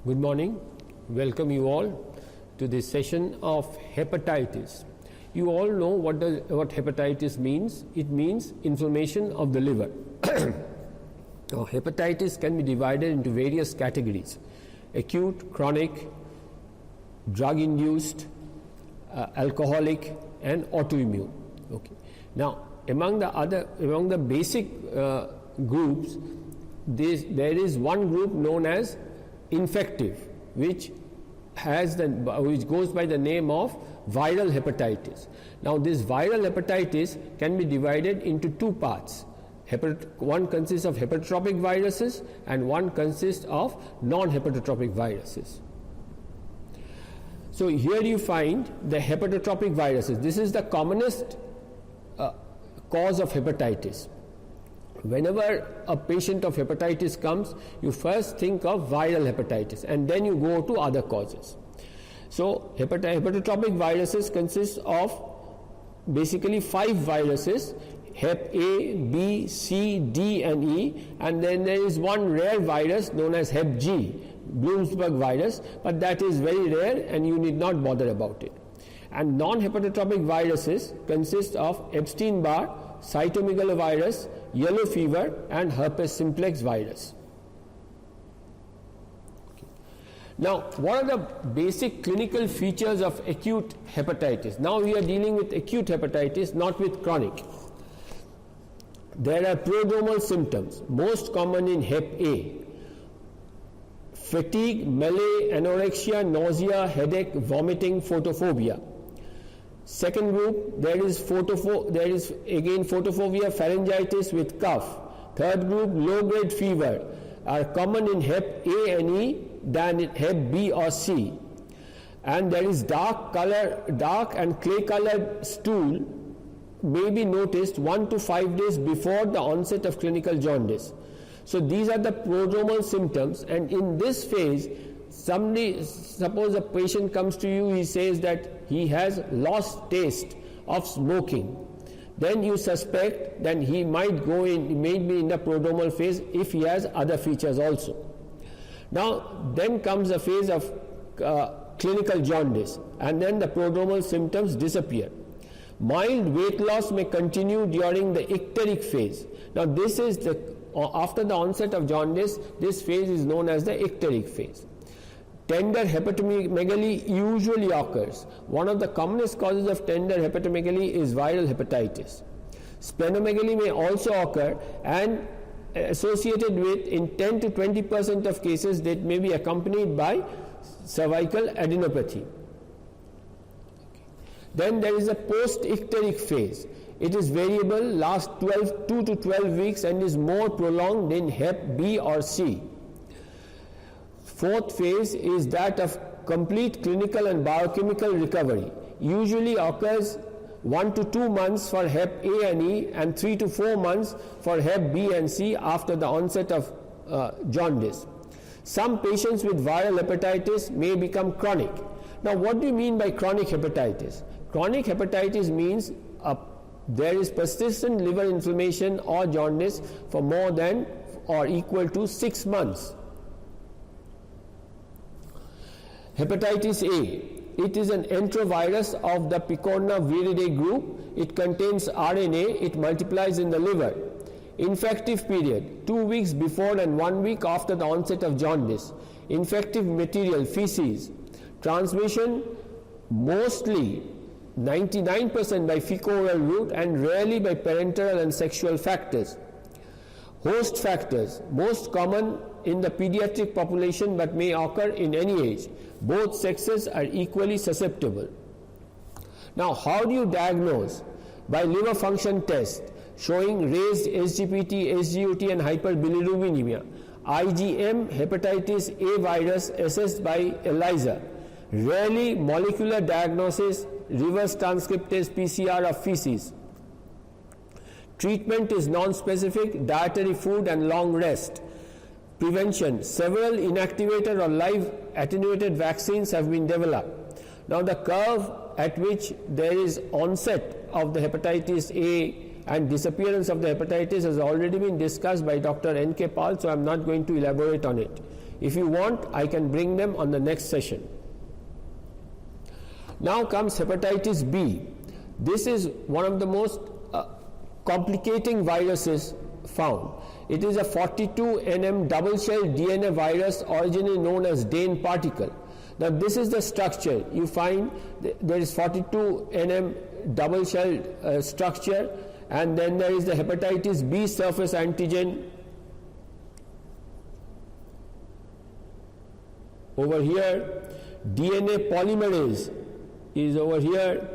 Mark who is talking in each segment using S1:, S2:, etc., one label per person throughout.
S1: Good morning. Welcome you all to this session of hepatitis. You all know what hepatitis means. It means inflammation of the liver. Now, hepatitis can be divided into various categories: acute, chronic, drug-induced, alcoholic, and autoimmune. Okay. Now, among the basic groups, there is one group known as infective, which goes by the name of viral hepatitis. Now, this viral hepatitis can be divided into two parts. One consists of hepatotropic viruses and one consists of non-hepatotropic viruses. So here you find the hepatotropic viruses. This is the commonest cause of hepatitis. Whenever a patient of hepatitis comes, you first think of viral hepatitis and then you go to other causes. So hepatotropic viruses consist of basically 5 viruses: Hep A, B, C, D and E, and then there is one rare virus known as Hep G, Bloomsburg virus, but that is very rare and you need not bother about it. And non-hepatotropic viruses consist of Epstein-Barr, cytomegalovirus, yellow fever and herpes simplex virus. Okay. Now, what are the basic clinical features of acute hepatitis? Now we are dealing with acute hepatitis, not with chronic. There are prodromal symptoms, most common in Hep A: fatigue, malaise, anorexia, nausea, headache, vomiting, photophobia. Second group, there is again photophobia, pharyngitis with cough. Third group, low-grade fever, are common in Hep A and E than in Hep B or C. And there is dark and clay-colored stool may be noticed 1 to 5 days before the onset of clinical jaundice. So these are the prodromal symptoms, and in this phase, suppose a patient comes to you, he says that he has lost taste of smoking, then you suspect that he may be in the prodromal phase if he has other features also. Now then comes a phase of clinical jaundice, and then the prodromal symptoms disappear. Mild weight loss may continue during the icteric phase. Now this is after the onset of jaundice, this phase is known as the icteric phase. Tender hepatomegaly usually occurs. One of the commonest causes of tender hepatomegaly is viral hepatitis. Splenomegaly may also occur, and associated with, in 10 to 20% of cases, that may be accompanied by cervical adenopathy. Then there is a post-icteric phase. It is variable, lasts 2 to 12 weeks and is more prolonged in Hep B or C. Fourth phase is that of complete clinical and biochemical recovery. Usually occurs 1 to 2 months for Hep A and E and 3 to 4 months for Hep B and C after the onset of jaundice. Some patients with viral hepatitis may become chronic. Now, what do you mean by chronic hepatitis? Chronic hepatitis means there is persistent liver inflammation or jaundice for more than or equal to 6 months. Hepatitis A. It is an enterovirus of the Picornaviridae group. It contains RNA. It multiplies in the liver. Infective period: 2 weeks before and 1 week after the onset of jaundice. Infective material: feces. Transmission mostly 99% by fecal-oral route and rarely by parenteral and sexual factors. Host factors: most common in the pediatric population but may occur in any age. Both sexes are equally susceptible. Now, how do you diagnose? By liver function test showing raised SGPT, SGOT and hyperbilirubinemia. IgM hepatitis A virus assessed by ELISA. Rarely molecular diagnosis, reverse transcriptase PCR of feces. Treatment is non-specific, dietary food and long rest. Prevention: several inactivated or live attenuated vaccines have been developed. Now the curve at which there is onset of the hepatitis A and disappearance of the hepatitis has already been discussed by Dr. N.K. Pal, so I am not going to elaborate on it. If you want, I can bring them on the next session. Now comes hepatitis B. This is one of the most complicating viruses found. It is a 42 nm double-shell DNA virus originally known as Dane particle. Now this is the structure. You find there is 42 nm double-shell structure, and then there is the hepatitis B surface antigen over here. DNA polymerase is over here.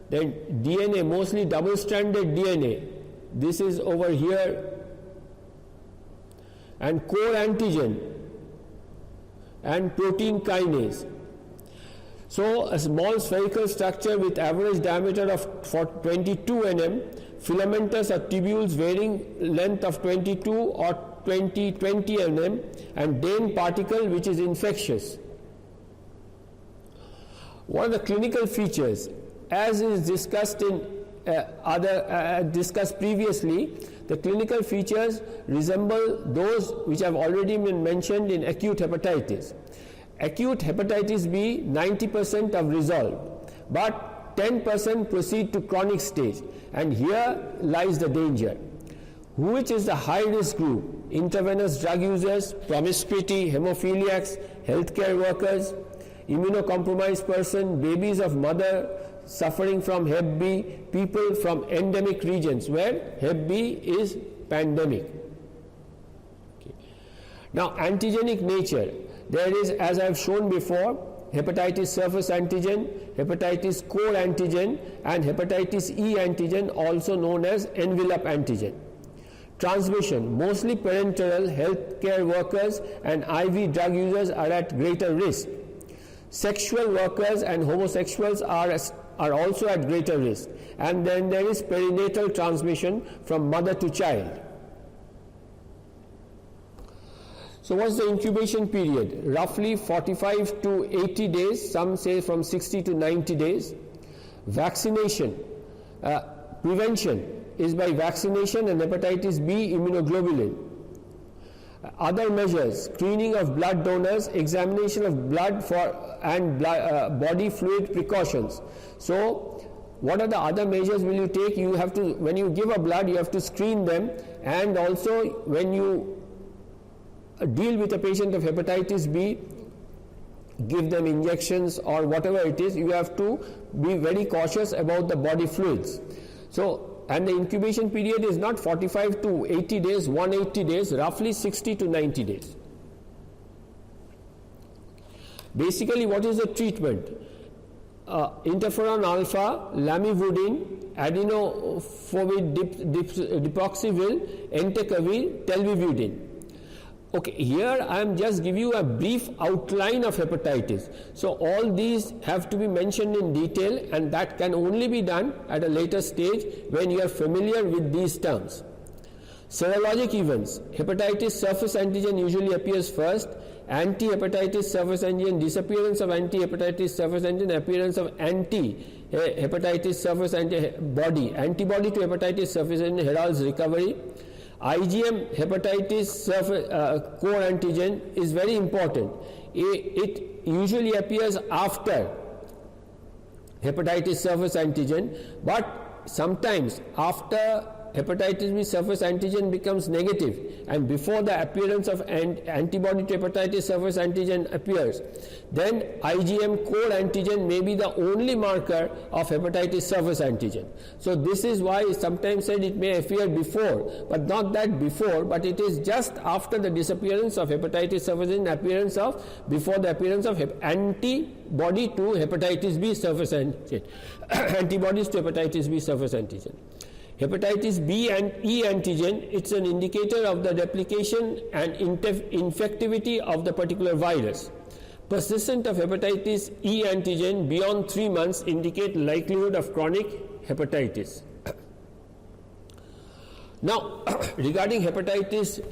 S1: Then DNA, mostly double-stranded DNA, this is over here, and core antigen and protein kinase. So a small spherical structure with average diameter of 22 nm, filamentous or tubules varying length of 22 or 20 nm, and Dane particle which is infectious. What are the clinical features? As is discussed in discussed previously, the clinical features resemble those which have already been mentioned in acute hepatitis. Acute hepatitis B, 90% have resolved, but 10% proceed to chronic stage, and here lies the danger. Which is the high-risk group? Intravenous drug users, promiscuity, hemophiliacs, healthcare workers, immunocompromised person, babies of mother suffering from Hep B, people from endemic regions where Hep B is pandemic. Okay. Now, antigenic nature. There is, as I have shown before, hepatitis surface antigen, hepatitis core antigen, and hepatitis E antigen, also known as envelope antigen. Transmission. Mostly parenteral, healthcare workers and IV drug users are at greater risk. Sexual workers and homosexuals are also at greater risk. And then there is perinatal transmission from mother to child. So what's the incubation period? Roughly 45 to 80 days, some say from 60 to 90 days. Vaccination, prevention is by vaccination and hepatitis B immunoglobulin. Other measures: screening of blood donors, examination of blood and body fluid precautions. So what are the other measures will you take? You have to, when you give a blood, you have to screen them, and also when you deal with a patient of hepatitis B, give them injections or whatever it is, you have to be very cautious about the body fluids. So, and the incubation period is not 45 to 80 days, 180 days, roughly 60 to 90 days. Basically, what is the treatment? Interferon alpha, lamivudine, adenophobid depoxyvir, entecavir, telvivudine. Okay, here I am just giving you a brief outline of hepatitis. So all these have to be mentioned in detail, and that can only be done at a later stage when you are familiar with these terms. Serologic events. Hepatitis surface antigen usually appears first. Anti-hepatitis surface antigen, disappearance of anti-hepatitis surface antigen, appearance of anti-hepatitis surface antibody. Antibody to hepatitis surface antigen heralds recovery. IgM hepatitis core antigen is very important. It usually appears after hepatitis surface antigen, but sometimes after hepatitis B surface antigen becomes negative and before the appearance of antibody to hepatitis surface antigen appears, then IgM core antigen may be the only marker of hepatitis surface antigen. So this is why sometimes said it may appear before, but not that before, but it is just after the disappearance of hepatitis surface antigen, before the appearance of antibody to hepatitis B surface antigen, antibodies to hepatitis B surface antigen. Hepatitis B and E antigen, it's an indicator of the replication and infectivity of the particular virus. Persistence of hepatitis E antigen beyond 3 months indicate likelihood of chronic hepatitis. Now, regarding hepatitis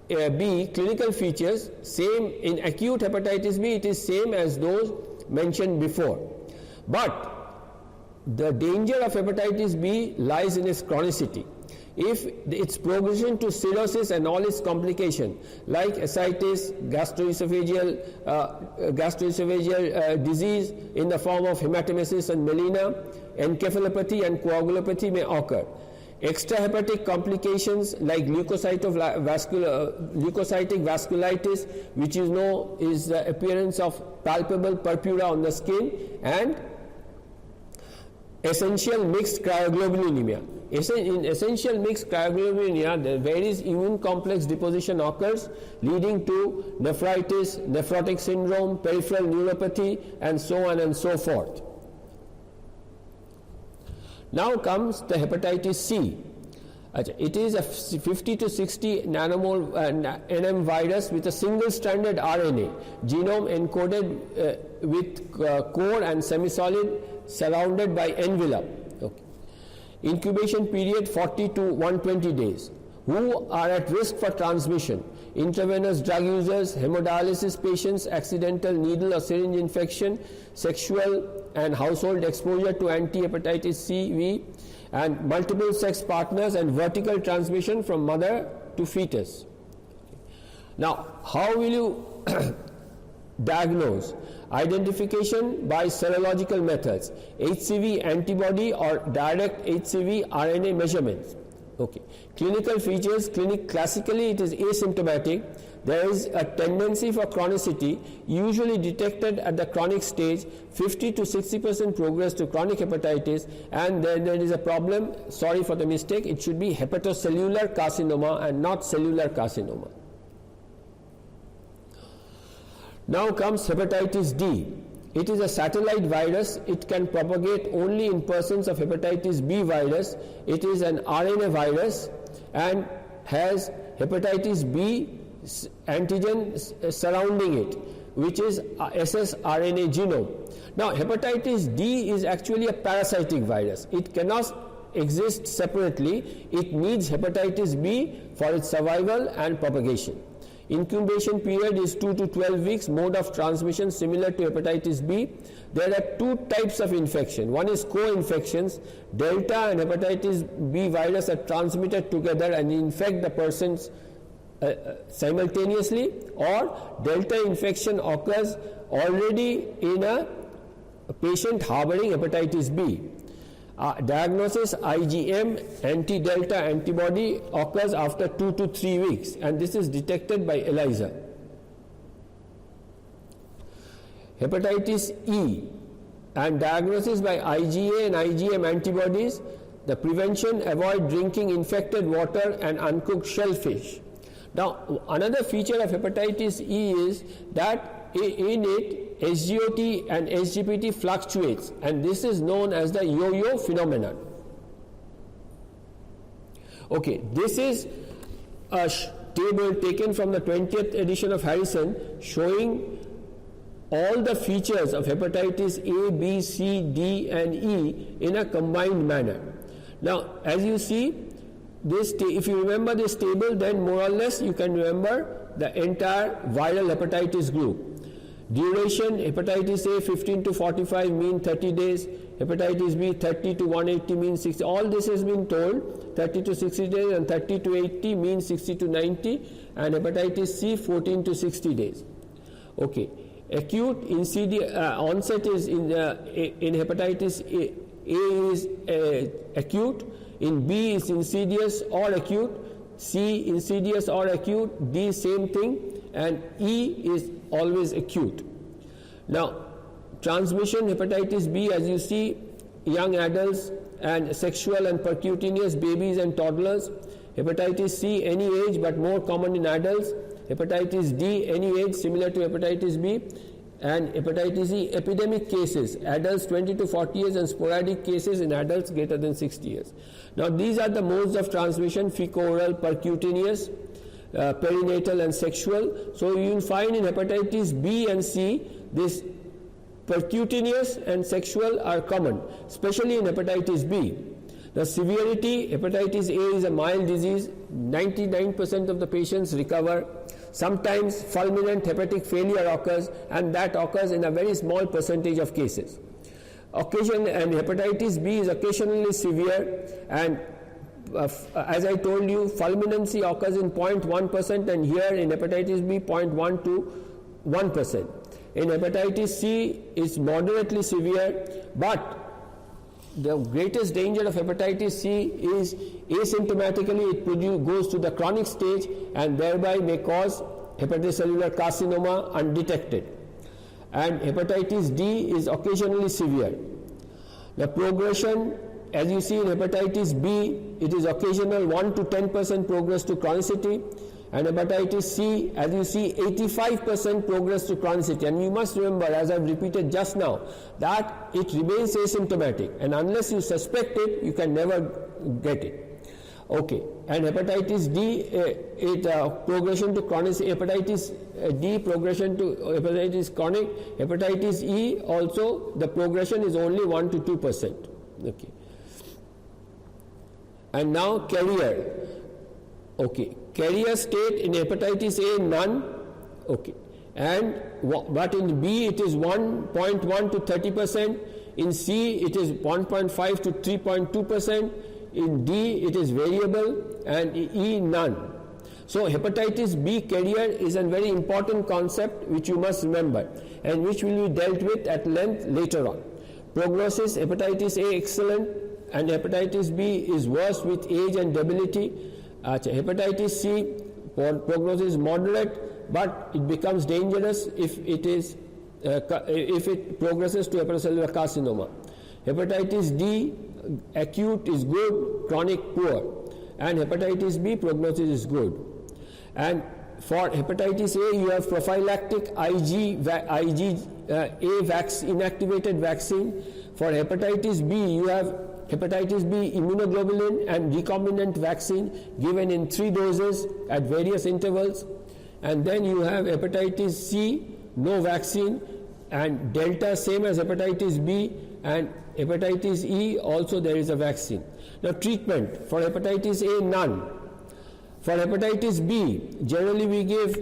S1: B, clinical features, same in acute hepatitis B, it is same as those mentioned before. But the danger of hepatitis B lies in its chronicity. if its progression to cirrhosis and all its complications like ascites, gastroesophageal disease in the form of hematemesis and melena, encephalopathy and coagulopathy may occur. Extrahepatic complications like leukocytic vasculitis, which is known is the appearance of palpable purpura on the skin, and essential mixed cryoglobulinemia. In essential mixed cryoglobulinemia, the various immune complex deposition occurs, leading to nephritis, nephrotic syndrome, peripheral neuropathy, and so on and so forth. Now comes the hepatitis C. It is a 50 to 60 nanomole NM virus with a single-stranded RNA, genome encoded with core and semi-solid, surrounded by envelope. Okay. Incubation period 40 to 120 days. Who are at risk for transmission? Intravenous drug users, hemodialysis patients, accidental needle or syringe infection, sexual and household exposure to anti-hepatitis C/V, and multiple sex partners, and vertical transmission from mother to fetus. Now, how will you diagnose? Identification by serological methods, HCV antibody or direct HCV RNA measurements. Okay. Clinical features, classically it is asymptomatic. There is a tendency for chronicity, usually detected at the chronic stage, 50 to 60% progress to chronic hepatitis, and then there is a problem, sorry for the mistake, it should be hepatocellular carcinoma and not cellular carcinoma. Now comes hepatitis D. It is a satellite virus. It can propagate only in persons of hepatitis B virus. It is an RNA virus and has hepatitis B antigen surrounding it, which is ssRNA genome. Now, hepatitis D is actually a parasitic virus. It cannot exist separately. It needs hepatitis B for its survival and propagation. Incubation period is 2 to 12 weeks. Mode of transmission similar to hepatitis B. There are two types of infection. One is co-infections. Delta and hepatitis B virus are transmitted together and infect the persons simultaneously, or delta infection occurs already in a patient harboring hepatitis B. Diagnosis IgM anti-delta antibody occurs after 2 to 3 weeks, and this is detected by ELISA. Hepatitis E and diagnosis by IgA and IgM antibodies. The prevention: avoid drinking infected water and uncooked shellfish. Now, another feature of hepatitis E is that in it SGOT and SGPT fluctuates, and this is known as the yo-yo phenomenon. Okay, this is a table taken from the 20th edition of Harrison showing all the features of hepatitis A, B, C, D and E in a combined manner. Now, as you see, if you remember this table, then more or less you can remember the entire viral hepatitis group. Duration: hepatitis A 15 to 45, mean 30 days, hepatitis B 30 to 180, mean 60. All this has been told, 30 to 60 days, and 30 to 80, mean 60 to 90, and hepatitis C 14 to 60 days. Okay. Acute insidious onset is in hepatitis A is acute, in B is insidious or acute, C insidious or acute, D same thing, and E is always acute. Now, transmission: hepatitis B, as you see, young adults, and sexual and percutaneous, babies and toddlers. Hepatitis C, any age but more common in adults. Hepatitis D, any age, similar to hepatitis B. And hepatitis E, epidemic cases, adults 20 to 40 years, and sporadic cases in adults greater than 60 years. Now, these are the modes of transmission: fecal-oral, percutaneous, perinatal and sexual. So you will find in hepatitis B and C, this percutaneous and sexual are common, especially in hepatitis B. The severity: hepatitis A is a mild disease, 99% of the patients recover. Sometimes fulminant hepatic failure occurs, and that occurs in a very small percentage of cases. And hepatitis B is occasionally severe, and as I told you, fulminancy occurs in 0.1%, and here in hepatitis B 0.1 to 1%. In hepatitis C it's moderately severe, but the greatest danger of hepatitis C is asymptomatically it goes to the chronic stage and thereby may cause hepatocellular carcinoma undetected. And hepatitis D is occasionally severe. The progression, as you see in hepatitis B, it is occasional 1 to 10% progress to chronicity, and hepatitis C, as you see, 85% progress to chronicity. And you must remember, as I've repeated just now, that it remains asymptomatic, and unless you suspect it, you can never get it. Okay, and hepatitis D, progression to chronic, hepatitis D progression to hepatitis chronic, hepatitis E also the progression is only 1 to 2%. Okay, and now carrier. Okay, carrier state in hepatitis A none. Okay, and but in B it is 1.1 to 30%. In C it is 1.5 to 3.2%. In D it is variable, and E none. So hepatitis B carrier is a very important concept which you must remember, and which will be dealt with at length later on. Prognosis: hepatitis A excellent, and hepatitis B is worse with age and debility. Hepatitis C prognosis moderate, but it becomes dangerous if it progresses to hepatocellular carcinoma. Hepatitis D acute is good, chronic poor, and hepatitis B prognosis is good. And for hepatitis A you have prophylactic inactivated vaccine. For hepatitis B you have hepatitis B immunoglobulin and recombinant vaccine given in 3 doses at various intervals. And then you have hepatitis C, no vaccine, and delta same as hepatitis B, and hepatitis E also there is a vaccine. Now treatment: for hepatitis A none. For hepatitis B generally we give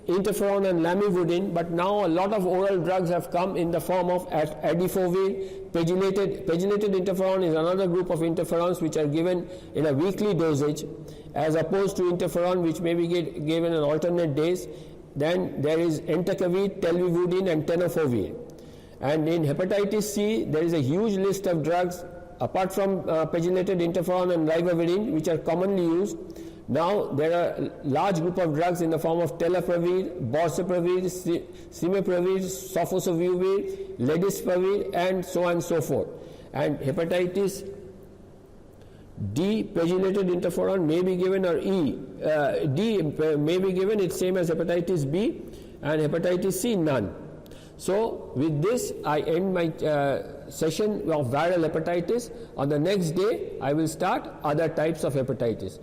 S1: interferon and lamivudine, but now a lot of oral drugs have come in the form of adifovir. Pegylated interferon is another group of interferons which are given in a weekly dosage, as opposed to interferon which may be given on alternate days. Then there is entecavir, telvivudine, and tenofovir. And in hepatitis C there is a huge list of drugs apart from pegylated interferon and ribavirin which are commonly used. Now there are a large group of drugs in the form of tenofovir, borcepravir, cimepravir, sofosbuvir, ledipavir, and so on and so forth. And hepatitis D pegylated interferon may be given, or D may be given, it's same as hepatitis B, and hepatitis C none. So with this I end my session of viral hepatitis. On the next day I will start other types of hepatitis.